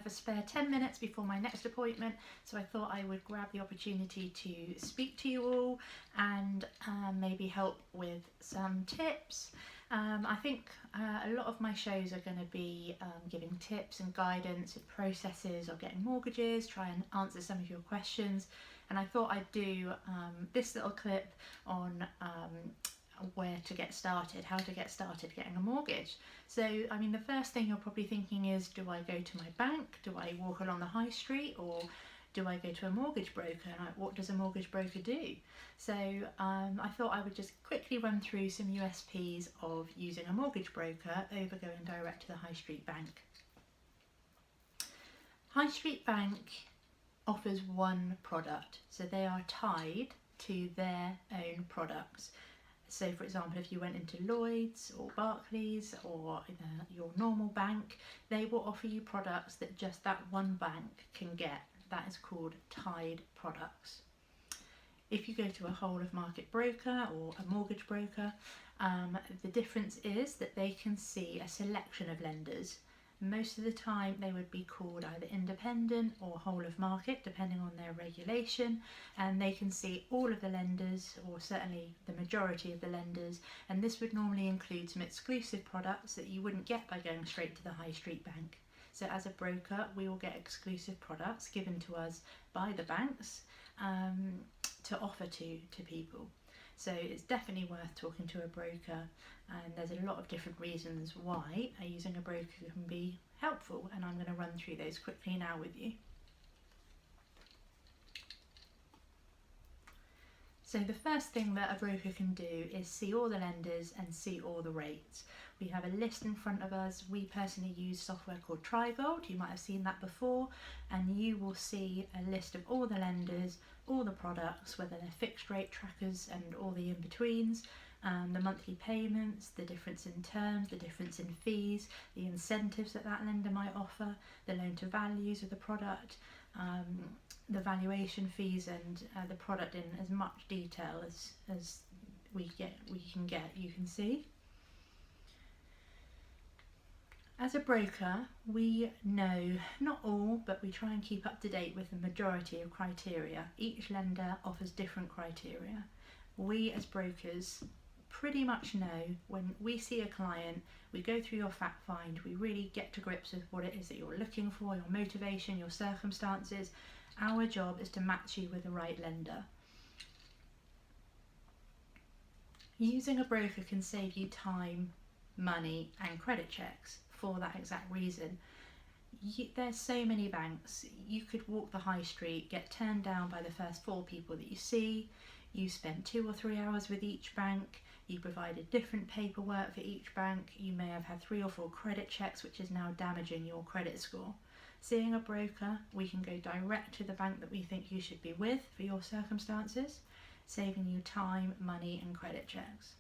have a spare 10 minutes before my next appointment, so I thought I would grab the opportunity to speak to you all and maybe help with some tips. I think a lot of my shows are going to be giving tips and guidance and processes of getting mortgages, try and answer some of your questions, and I thought I'd do this little clip on where to get started, how to get started getting a mortgage. So, I mean, the first thing you're probably thinking is, do I go to my bank? Do I walk along the high street? Or do I go to a mortgage broker? And what does a mortgage broker do? So I thought I would just quickly run through some USPs of using a mortgage broker over going direct to the high street bank. High street bank offers one product, so they are tied to their own products. So for example, if you went into Lloyd's or Barclays or your normal bank, they will offer you products that just that one bank can get. That is called tied products. If you go to a whole of market broker or a mortgage broker, the difference is that they can see a selection of lenders. Most of the time they would be called either independent or whole of market, depending on their regulation, and they can see all of the lenders, or certainly the majority of the lenders, and this would normally include some exclusive products that you wouldn't get by going straight to the high street bank. So as a broker, we will get exclusive products given to us by the banks to offer to people. So it's definitely worth talking to a broker, and there's a lot of different reasons why using a broker can be helpful, and I'm going to run through those quickly now with you. So the first thing that a broker can do is see all the lenders and see all the rates. We have a list in front of us. We personally use software called Trigold. You might have seen that before, and you will see a list of all the lenders, all the products, whether they're fixed rate trackers and all the in-betweens, the monthly payments, the difference in terms, the difference in fees, the incentives that that lender might offer, the loan to values of the product, the valuation fees, and the product in as much detail as we can get, you can see. As a broker, we know not all, but we try and keep up to date with the majority of criteria. Each lender offers different criteria. We as brokers pretty much know when we see a client, we go through your fact find, we really get to grips with what it is that you're looking for, your motivation, your circumstances. Our job is to match you with the right lender. Using a broker can save you time, money and credit checks for that exact reason. There's so many banks. You could walk the high street, get turned down by the first 4 people that you see. You spend 2 or 3 hours with each bank. You provided different paperwork for each bank. You may have had 3 or 4 credit checks, which is now damaging your credit score. Seeing a broker, we can go direct to the bank that we think you should be with for your circumstances, saving you time, money and credit checks.